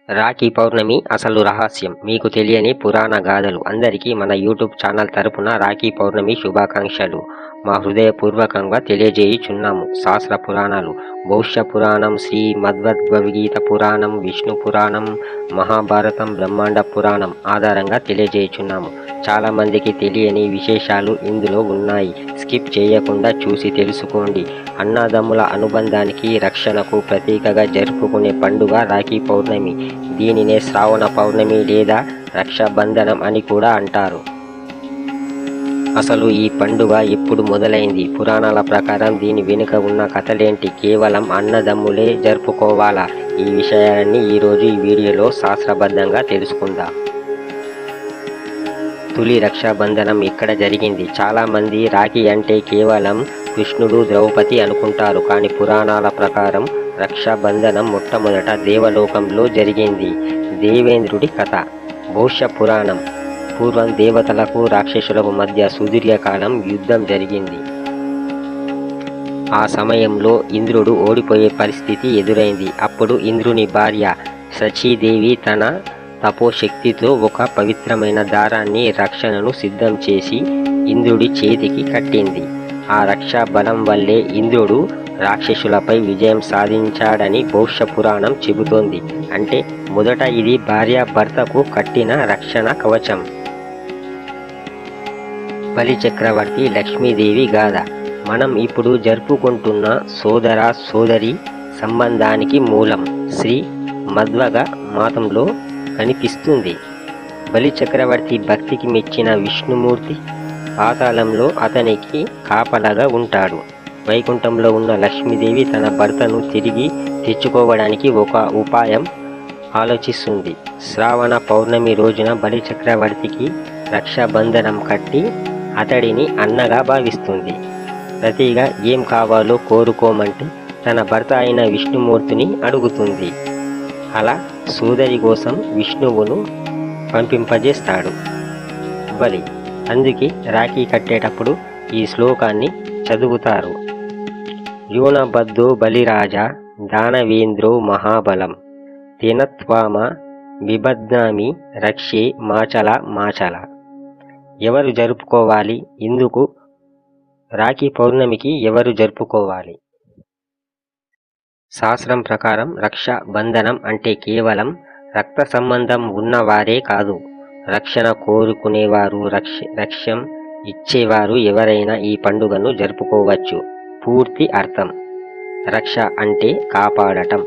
రాఖీ పౌర్ణమి అసలు రహస్యం, మీకు తెలియని పురాణ గాథలు. అందరికీ మన యూట్యూబ్ ఛానల్ తరపున రాఖీ పౌర్ణమి శుభాకాంక్షలు మా హృదయపూర్వకంగా తెలియజేయుచున్నాము. శాస్త్ర పురాణాలు: భవిష్య పురాణం, శ్రీ మద్భగవద్గీత పురాణం, విష్ణు పురాణం, మహాభారతం, బ్రహ్మాండ పురాణం ఆధారంగా తెలియజేయుచున్నాము. చాలా మందికి తెలియని విశేషాలు ఇందులో ఉన్నాయి. స్కిప్ చేయకుండా చూసి తెలుసుకోండి. అన్నదమ్ముల అనుబంధానికి, రక్షణకు ప్రతీకగా జరుపుకునే పండుగ రాఖీ పౌర్ణమి. దీనినే శ్రావణ పౌర్ణమి లేదా రక్షాబంధనం అని కూడా అంటారు. అసలు ఈ పండుగ ఎప్పుడు మొదలైంది? పురాణాల ప్రకారం దీని వెనుక ఉన్న కథలేంటి? కేవలం అన్నదమ్ములే జరుపుకోవాలా? ఈ విషయాలన్నీ ఈరోజు ఈ వీడియోలో శాస్త్రబద్ధంగా తెలుసుకుందాం. తొలి రక్షాబంధనం ఎక్కడ జరిగింది? చాలామంది రాఖీ అంటే కేవలం కృష్ణుడు, ద్రౌపది అనుకుంటారు. కానీ పురాణాల ప్రకారం రక్షాబంధనం మొట్టమొదట దేవలోకంలో జరిగింది. దేవేంద్రుడి కథ. భవిష్య పురాణం: పూర్వం దేవతలకు రాక్షసులకు మధ్య సుదీర్ఘకాలం యుద్ధం జరిగింది. ఆ సమయంలో ఇంద్రుడు ఓడిపోయే పరిస్థితి ఎదురైంది. అప్పుడు ఇంద్రుని భార్య సచీదేవి తన తపోశక్తితో ఒక పవిత్రమైన దారాన్ని, రక్షణను సిద్ధం చేసి ఇంద్రుడి చేతికి కట్టింది. ఆ రక్షా బలం వల్లే ఇంద్రుడు రాక్షసులపై విజయం సాధించాడని భవిష్య పురాణం చెబుతోంది. అంటే మొదట ఇది భార్యాభర్తకు కట్టిన రక్షణ కవచం. బలి చక్రవర్తి లక్ష్మీదేవి గాథ. మనం ఇప్పుడు జరుపుకుంటున్న సోదర సోదరి సంబంధానికి మూలం శ్రీ మద్భగ మాతంలో కనిపిస్తుంది. బలి చక్రవర్తి భక్తికి మెచ్చిన విష్ణుమూర్తి పాతాళంలో అతనికి కాపలాగా ఉంటాడు. వైకుంఠంలో ఉన్న లక్ష్మీదేవి తన భర్తను తిరిగి తెచ్చుకోవడానికి ఒక ఉపాయం ఆలోచిస్తుంది. శ్రావణ పౌర్ణమి రోజున బలి చక్రవర్తికి రక్షాబంధనం కట్టి అతడిని అన్నగా భావిస్తుంది. ప్రతిగా ఏం కావాలో కోరుకోమంటే తన భర్త అయిన విష్ణుమూర్తిని అడుగుతుంది. అలా సోదరి కోసం విష్ణువును పంపింపజేస్తాడు బలి. అందుకే రాఖీ కట్టేటప్పుడు ఈ శ్లోకాన్ని చదువుతారు. యోనబద్ధో బలిరాజా దానవేంద్రో మహాబలం తేనత్వామ బిబధ్నామి రక్షే మాచల మాచల. ఎవరు జరుపుకోవాలి? ఇందుకు రాఖీ పౌర్ణమికి ఎవరు జరుపుకోవాలి? శాస్త్రం ప్రకారం రక్షా బంధనం అంటే కేవలం రక్త సంబంధం ఉన్నవారే కాదు, రక్షణ కోరుకునేవారు, రక్షం ఇచ్చేవారు ఎవరైనా ఈ పండుగను జరుపుకోవచ్చు. పూర్తి అర్థం: రక్ష అంటే కాపాడటం,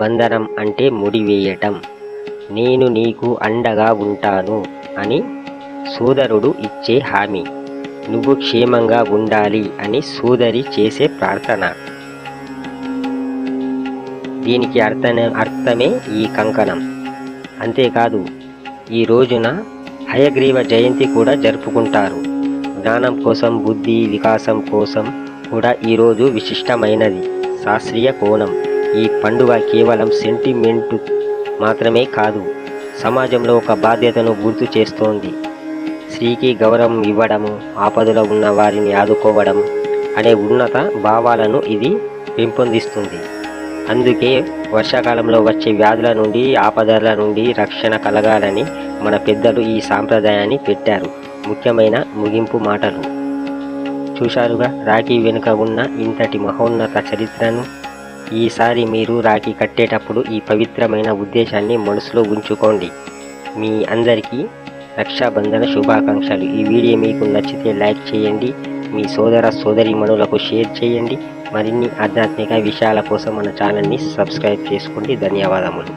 బంధనం అంటే ముడివేయటం. నేను నీకు అండగా ఉంటాను అని సోదరుడు ఇచ్చే హామీ. నువ్వు క్షేమంగా ఉండాలి అని సోదరి చేసే ప్రార్థన. దీనికి అర్థమే ఈ కంకణం. అంతేకాదు, ఈ రోజున హయగ్రీవ జయంతి కూడా జరుపుకుంటారు. జ్ఞానం కోసం, బుద్ధి వికాసం కోసం కూడా ఈరోజు విశిష్టమైనది. శాస్త్రీయ కోణం: ఈ పండుగ కేవలం సెంటిమెంటు మాత్రమే కాదు, సమాజంలో ఒక బాధ్యతను గుర్తు చేస్తోంది. స్త్రీకి గౌరవం ఇవ్వడము, ఆపదలో ఉన్న వారిని ఆదుకోవడం అనే ఉన్నత భావాలను ఇది పెంపొందిస్తుంది. అందుకే వర్షాకాలంలో వచ్చే వ్యాధుల నుండి, ఆపదల నుండి రక్షణ కలగాలని మన పెద్దలు ఈ సాంప్రదాయాన్ని పెట్టారు. ముఖ్యమైన ముగింపు మాటలు. చూశారుగా రాఖీ వెనుక ఉన్న ఇంతటి మహోన్నత చరిత్రను. ఈసారి మీరు రాఖీ కట్టేటప్పుడు ఈ పవిత్రమైన ఉద్దేశాన్ని మనసులో ఉంచుకోండి. మీ అందరికీ రక్షాబంధన శుభాకాంక్షలు. ఈ వీడియో మీకు నచ్చితే లైక్ చేయండి, మీ సోదర సోదరీమణులకు షేర్ చేయండి. మరిన్ని ఆధ్యాత్మిక విషయాల కోసం మన ఛానల్ని సబ్స్క్రైబ్ చేసుకోండి. ధన్యవాదములు.